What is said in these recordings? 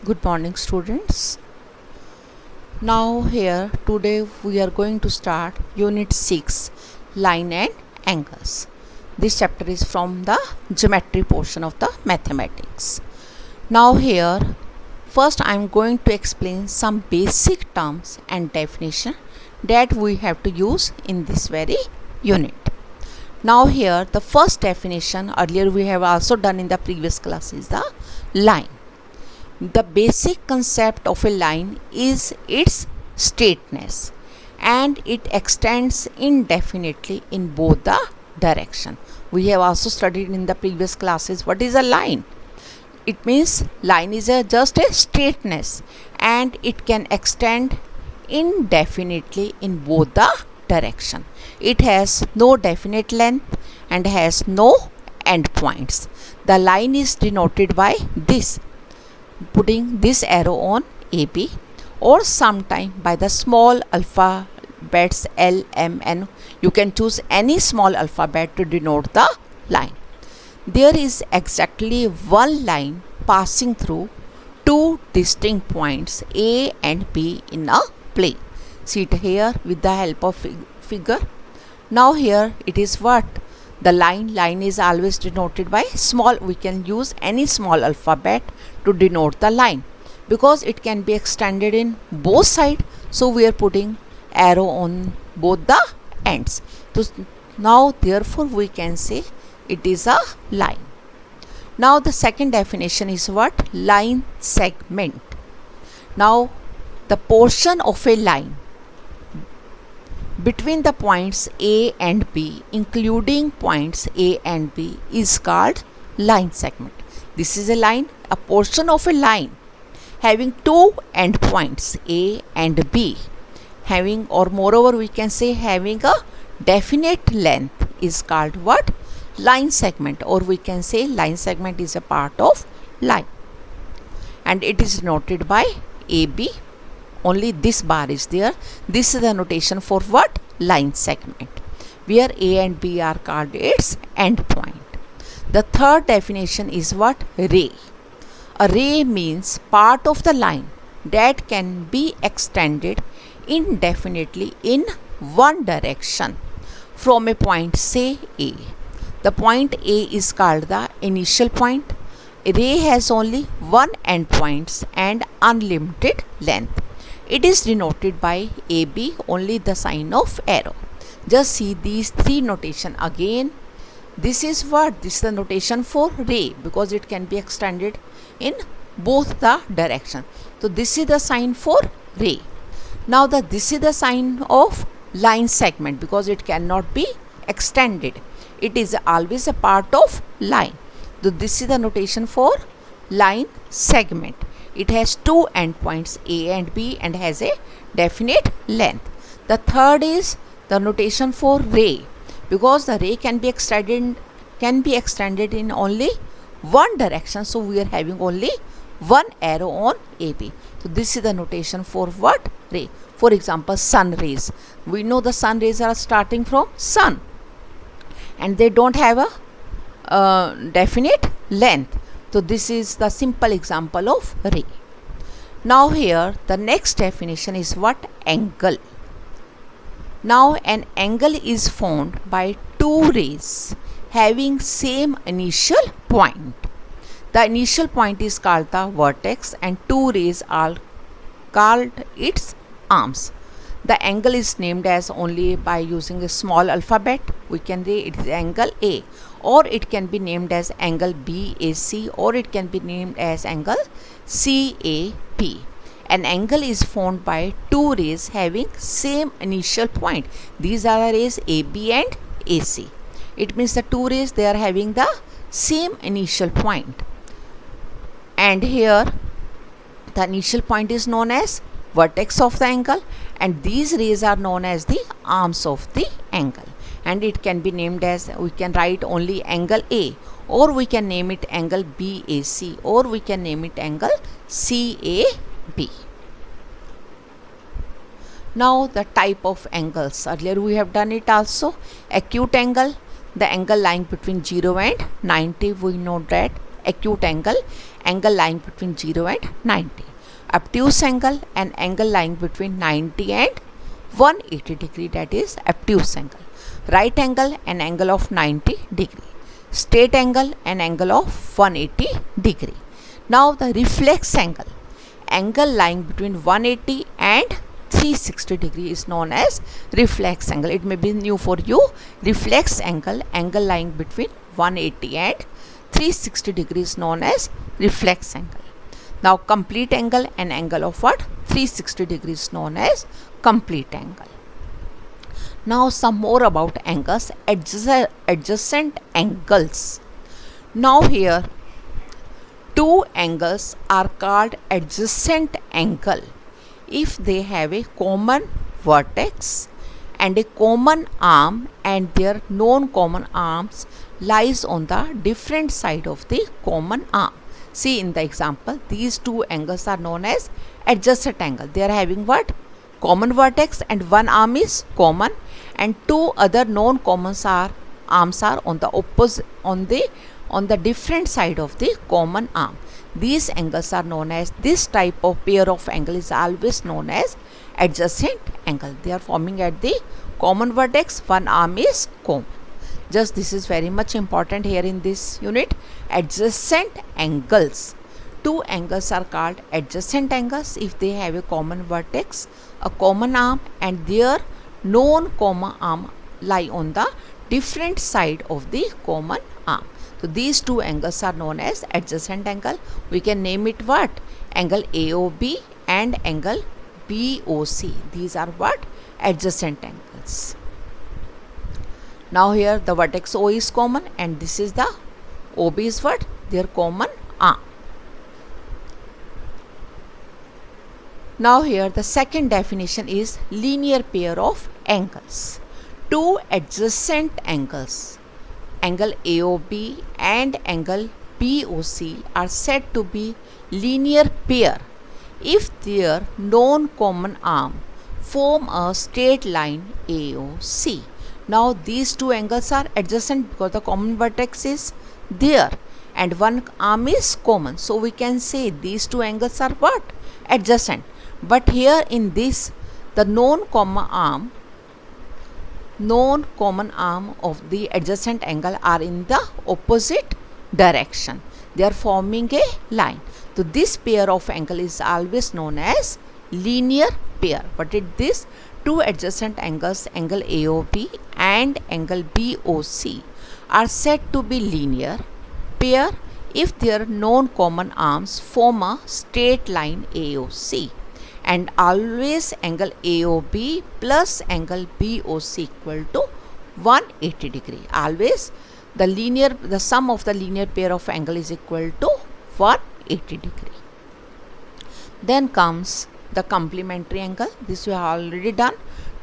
Good morning, students. Now, here today we are going to start Unit 6 Line and Angles. This chapter is from the geometry portion of the mathematics. Now, here first I am going to explain some basic terms and definition that we have to use in this very unit. Now, here the first definition earlier we have also done in the previous class is the line. The basic concept of a line is its straightness and it extends indefinitely in both the direction. We have also studied in the previous classes what is a line. It means line is just a straightness and it can extend indefinitely in both the direction. It has no definite length and has no endpoints. The line is denoted by this, putting this arrow on AB, or sometime by the small alphabets L, M, N. You can choose any small alphabet to denote the line. There is exactly one line passing through two distinct points A and B in a plane. See it here with the help of figure. Now here it is what? The line is always denoted by small. We can use any small alphabet to denote the line because it can be extended in both sides. So we are putting arrow on both the ends. So now therefore we can say it is a line. Now the second definition is what? Line segment. Now the portion of a line between the points A and B, including points A and B, is called line segment. This is a line, a portion of a line having two endpoints A and B, having, or moreover we can say having a definite length, is called what? Line segment, or we can say line segment is a part of line and it is noted by AB. Only this bar is there. This is the notation for what? Line segment, where A and B are called its endpoint. The third definition is what? Ray. A ray means part of the line that can be extended indefinitely in one direction from a point, say A. The point A is called the initial point. A ray has only one endpoint and unlimited length. It is denoted by AB, only the sign of arrow. Just see these three notation again. This is what? This is the notation for ray because it can be extended in both the direction. So this is the sign for ray. Now this is the sign of line segment because it cannot be extended. It is always a part of line. So this is the notation for line segment. It has two endpoints A and B and has a definite length. The third is the notation for ray because the ray can be extended in only one direction. So we are having only one arrow on AB. So this is the notation for what? Ray. For example, sun rays. We know the sun rays are starting from sun and they don't have a definite length. So this is the simple example of ray. Now here the next definition is what? Angle. Now an angle is formed by two rays having same initial point. The initial point is called the vertex and two rays are called its arms. The angle is named as only by using a small alphabet. We can say it is angle A, or it can be named as angle BAC, or it can be named as angle CAP. An angle is formed by two rays having same initial point. These are the rays AB and AC. It means the two rays, they are having the same initial point. And here the initial point is known as vertex of the angle and these rays are known as the arms of the angle. And it can be named as, we can write only angle A, or we can name it angle BAC, or we can name it angle CAB. Now the type of angles. Earlier we have done it also. Acute angle, the angle lying between 0 and 90, we know that acute angle, angle lying between 0 and 90. Obtuse angle, an angle lying between 90 and 180 degree, that is obtuse angle. Right angle, an angle of 90 degree. Straight angle, an angle of 180 degree. Now the reflex angle, angle lying between 180 and 360 degree is known as reflex angle. It may be new for you. Reflex angle, angle lying between 180 and 360 degree is known as reflex angle. Now complete angle, an angle of what? 360 degrees known as complete angle. Now some more about angles, adjacent angles. Now here two angles are called adjacent angle if they have a common vertex and a common arm and their non-common arms lies on the different side of the common arm. See in the example, these two angles are known as adjacent angle. They are having what? Common vertex and one arm is common, and two other non-common arms are on the opposite, on the different side of the common arm. These angles are known as, this type of pair of angle is always known as adjacent angle. They are forming at the common vertex, one arm is common. Just this is very much important here in this unit. Adjacent angles. Two angles are called adjacent angles if they have a common vertex, a common arm, and their non-common arm lie on the different side of the common arm. So these two angles are known as adjacent angle. We can name it what? Angle AOB and angle BOC. These are what? Adjacent angles. Now here the vertex O is common and this is the OB is what? Their common arm. Now here the second definition is linear pair of angles. Two adjacent angles, angle AOB and angle BOC, are said to be linear pair if their non-common arm form a straight line AOC. Now these two angles are adjacent because the common vertex is there and one arm is common. So we can say these two angles are what? Adjacent. But here in this, the non-common arm of the adjacent angle are in the opposite direction. They are forming a line. So this pair of angle is always known as linear pair. But this two adjacent angles, angle AOB and angle BOC, are said to be linear pair if their non-common arms form a straight line AOC. And always angle AOB plus angle BOC equal to 180 degree. Always the sum of the linear pair of angle is equal to 180 degree. Then comes the complementary angle. This we have already done.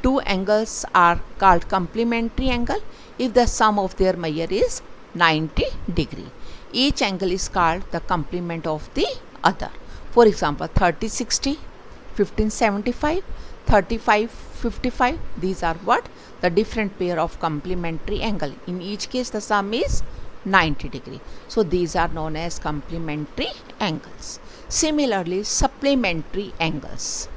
Two angles are called complementary angle if the sum of their measure is 90 degree. Each angle is called the complement of the other. For example, 30-60, 15-75, 35-55. These are what? The different pair of complementary angle. In each case the sum is 90 degree. So these are known as complementary angles. Similarly, supplementary angles.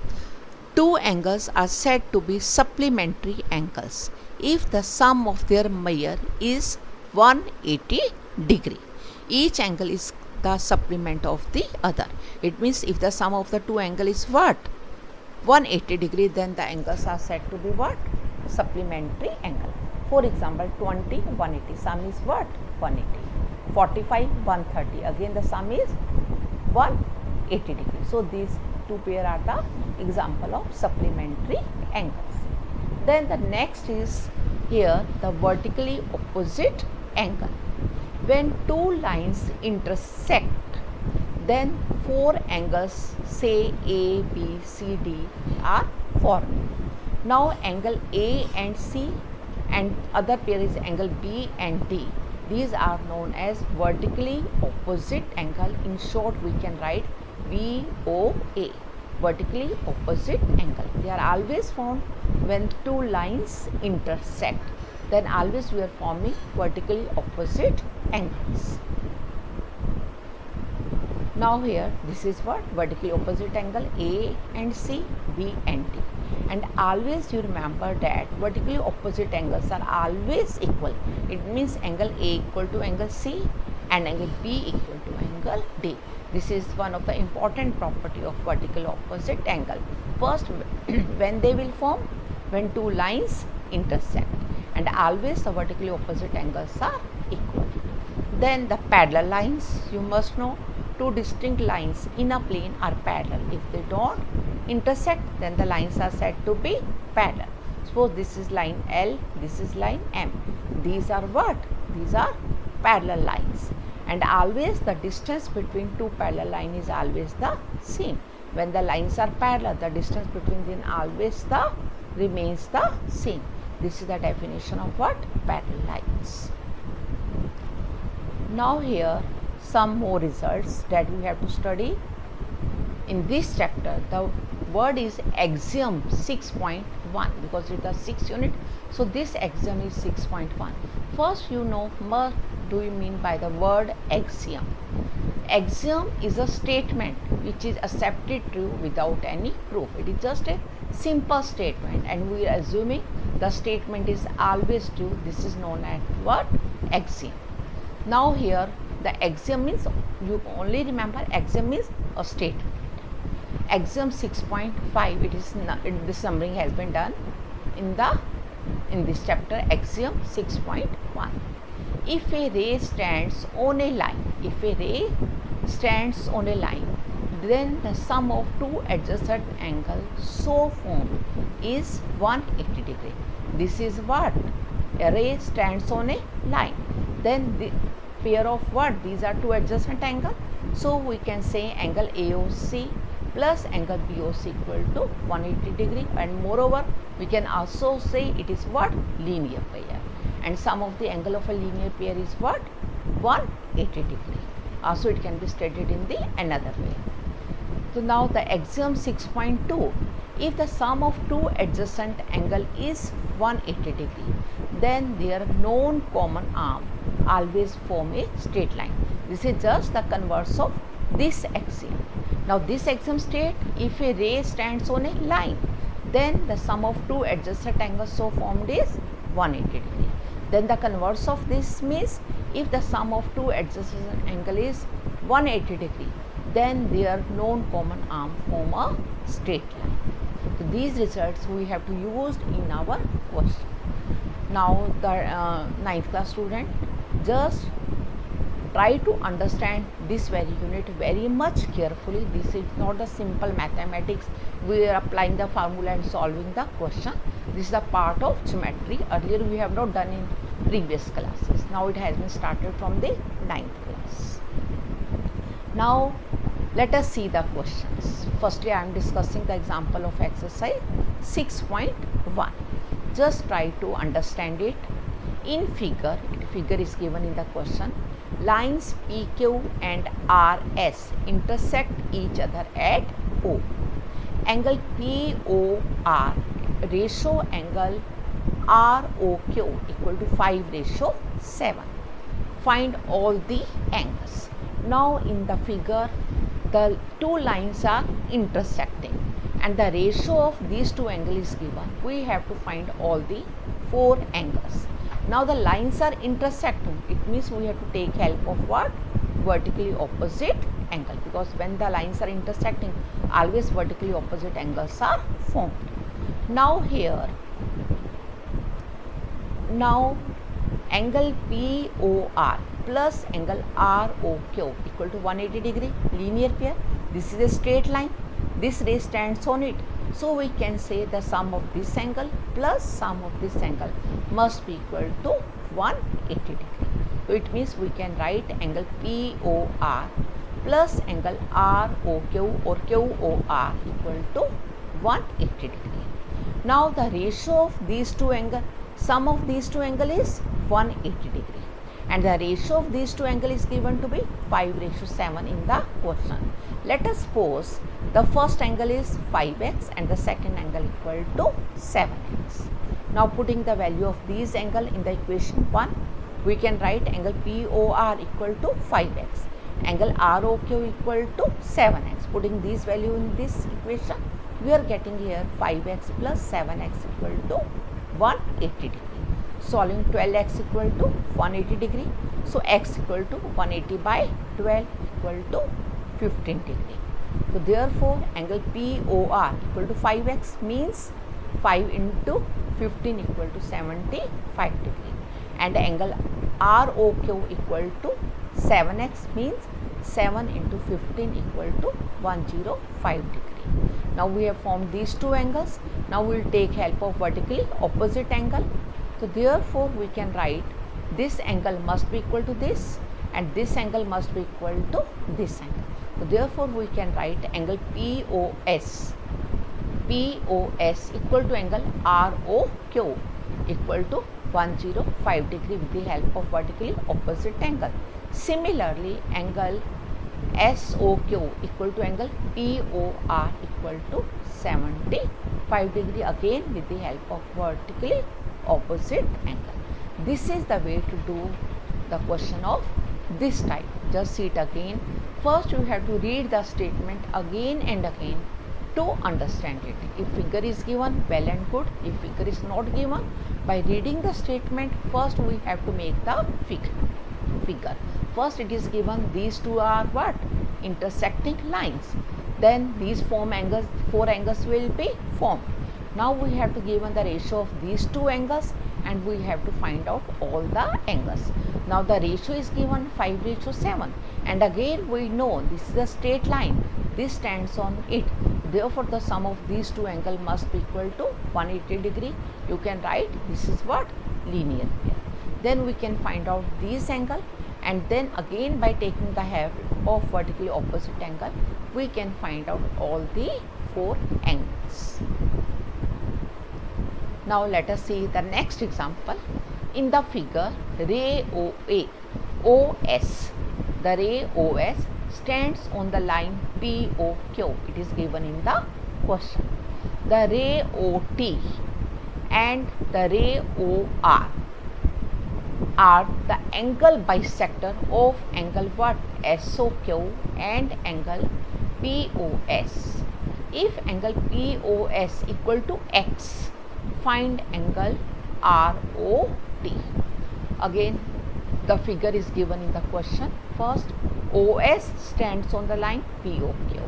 Two angles are said to be supplementary angles if the sum of their measure is 180 degree. Each angle is the supplement of the other. It means if the sum of the two angle is what? 180 degree, then the angles are said to be what? Supplementary angle. For example, 20, 180, sum is what? 180. 45, 130, again the sum is 180 degree. So these two pair are the example of supplementary angles. Then the next is here the vertically opposite angle. When two lines intersect, then four angles, say A, B, C, D, are formed. Now angle A and C and other pair is angle B and D. These are known as vertically opposite angle. In short, we can write VOA, vertically opposite angle. They are always formed when two lines intersect. Then always we are forming vertically opposite angles. Now here this is what vertically opposite angle A and C, B and D, and always you remember that vertically opposite angles are always equal. It means angle A equal to angle C and angle B equal to angle D. This is one of the important property of vertical opposite angle. First, when they will form, when two lines intersect, and always the vertically opposite angles are equal. Then the parallel lines, you must know, two distinct lines in a plane are parallel. If they don't intersect, then the lines are said to be parallel. Suppose this is line L, this is line M. These are what? These are parallel lines, and always the distance between two parallel lines is always the same. When the lines are parallel, the distance between them always remains the same. This is the definition of what? Parallel lines. Now here some more results that we have to study in this chapter. The word is axiom 6.1 because it is 6 unit. So this axiom is 6.1. First, you know what do you mean by the word axiom. Axiom is a statement which is accepted true without any proof. It is just a simple statement and we are assuming the statement is always true. This is known as what? Axiom. Now here the axiom means, you only remember axiom means a statement. Axiom 6.5, it is the summary has been done in this chapter. Axiom 6.1. If a ray stands on a line, then the sum of two adjacent angles so formed is 180 degree. This is what? A ray stands on a line. Then the pair of what? These are two adjacent angles. So we can say angle AOC plus angle BOC equal to 180 degree, and moreover we can also say it is what? Linear pair, and sum of the angle of a linear pair is what? 180 degree. Also it can be stated in the another way. So now the axiom 6.2, if the sum of two adjacent angle is 180 degree, then their known common arm always form a straight line. This is just the converse of this axiom. Now this axiom states if a ray stands on a line, then the sum of two adjacent angles so formed is 180 degree. Then the converse of this means if the sum of two adjacent angle is 180 degree, then their known common arm form a straight line. So these results we have to use in our question. Now the 9th class student, just try to understand this very unit very much carefully. This is not a simple mathematics. We are applying the formula and solving the question. This is a part of geometry. Earlier we have not done in previous classes. Now it has been started from the 9th class. Now let us see the questions. Firstly, I am discussing the example of exercise 6.1. Just try to understand it. In figure is given in the question. Lines PQ and RS intersect each other at O. Angle POR ratio angle ROQ equal to 5:7. Find all the angles. Now in the figure, the two lines are intersecting and the ratio of these two angles is given. We have to find all the four angles. Now the lines are intersecting. It means we have to take help of what? Vertically opposite angle, because when the lines are intersecting, always vertically opposite angles are formed. Now here, angle POR plus angle ROQ equal to 180 degree, linear pair. This is a straight line. This ray stands on it. So we can say the sum of this angle plus sum of this angle must be equal to 180 degree. So it means we can write angle POR plus angle ROQ or QOR equal to 180 degree. Now the ratio of these two angles, sum of these two angles is 180 degree, and the ratio of these two angles is given to be 5:7 in the question. Let us suppose the first angle is 5x and the second angle equal to 7x. Now putting the value of these angle in the equation 1, we can write angle POR equal to 5x angle ROQ equal to 7x. Putting this value in this equation, we are getting here 5x plus 7x equal to 180 degree. Solving 12x equal to 180 degree. So x equal to 180 by 12 equal to 15 degree. So therefore angle POR equal to 5x means 5 into 15 equal to 75 degree, and angle ROQ equal to 7x means 7 into 15 equal to 105 degree. Now we have formed these two angles. Now we will take help of vertically opposite angle. So therefore we can write this angle must be equal to this, and this angle must be equal to this angle. So therefore we can write angle POS equal to angle ROQ equal to 105 degree with the help of vertically opposite angle. Similarly, angle SOQ equal to angle POR equal to 75 degree, again with the help of vertically opposite angle. This is the way to do the question of this type. Just see it again. First you have to read the statement again and again to understand it. If figure is given, well and good. If figure is not given, by reading the statement, first we have to make the figure. First it is given these two are what? Intersecting lines. Then these four angles will be formed. Now we have to given the ratio of these two angles, and we have to find out all the angles. Now the ratio is given 5:7, and again we know this is a straight line. This stands on it. Therefore the sum of these two angles must be equal to 180 degree. You can write this is what? Linear pair. Then we can find out these angle, and then again by taking the help of vertically opposite angle, we can find out all the four angles. Now let us see the next example. In the figure, ray OS, the ray OS stands on the line POQ. It is given in the question. The ray OT and the ray OR are the angle bisector of angle what? SOQ and angle POS. If angle POS equal to X, find angle ROT. Again the figure is given in the question. First OS stands on the line POQ,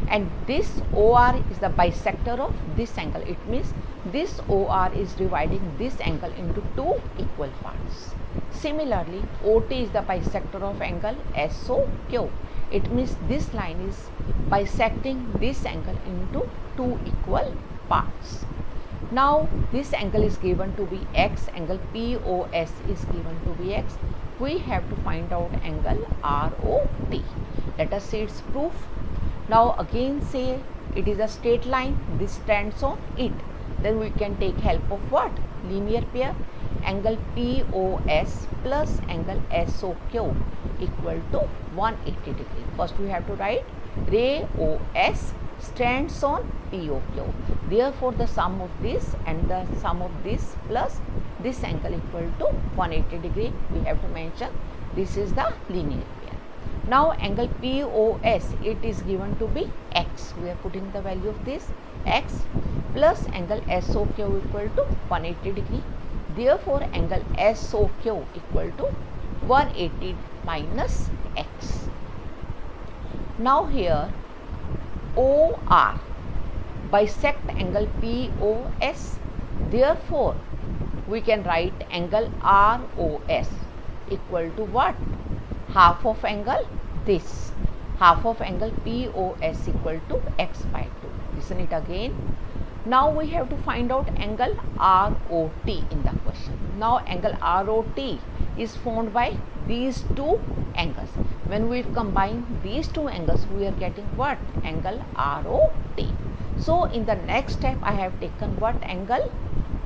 and this OR is the bisector of this angle. It means this OR is dividing this angle into two equal parts. Similarly, OT is the bisector of angle SOQ. It means this line is bisecting this angle into two equal parts. Now this angle is given to be X, angle POS is given to be X. We have to find out angle ROT. Let us see its proof. Now again say it is a straight line, this stands on it. Then we can take help of what? Linear pair. Angle POS plus angle SOQ equal to 180 degree. First we have to write ray OS stands on POQ. Therefore the sum of this and the sum of this plus this angle equal to 180 degree. We have to mention this is the linear pair. Now angle POS, it is given to be X. We are putting the value of this X plus angle SOQ equal to 180 degree. Therefore angle SOQ equal to 180 minus X. Now here OR bisect angle POS. Therefore we can write angle ROS equal to what? Half of angle this. Half of angle POS equal to X by 2. Listen it again. Now we have to find out angle ROT in the question. Now angle ROT is formed by these two angles. When we combine these two angles, we are getting what? Angle ROT. So in the next step, I have taken what? Angle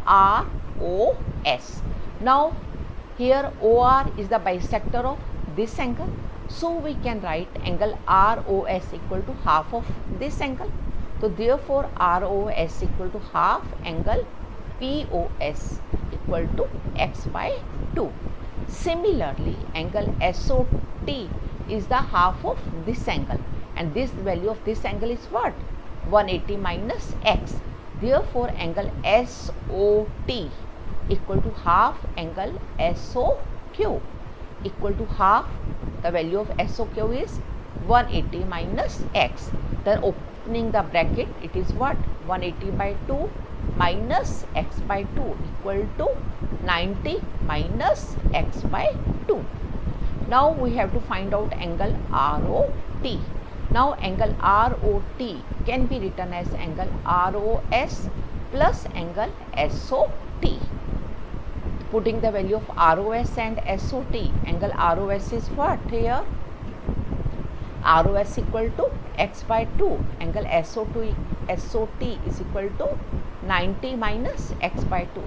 ROS. Now here OR is the bisector of this angle. So we can write angle ROS equal to half of this angle. So therefore ROS equal to half angle POS equal to X by 2. Similarly, angle SOT is the half of this angle, and this value of this angle is what? 180 minus x. Therefore, angle SOT equal to half angle SOQ equal to half. The value of SOQ is 180 minus x. Then opening the bracket, it is what? 180 by 2 minus x by 2 equal to 90 minus x by 2. Now we have to find out angle ROT. Now angle ROT can be written as angle ROS plus angle SOT. Putting the value of ROS and SOT, angle ROS is what here? ROS equal to x by 2. Angle SOT is equal to 90 minus x by 2.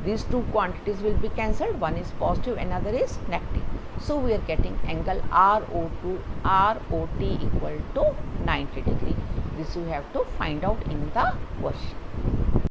These two quantities will be cancelled. One is positive, another is negative. So we are getting angle ROT equal to 90 degree. This we have to find out in the question.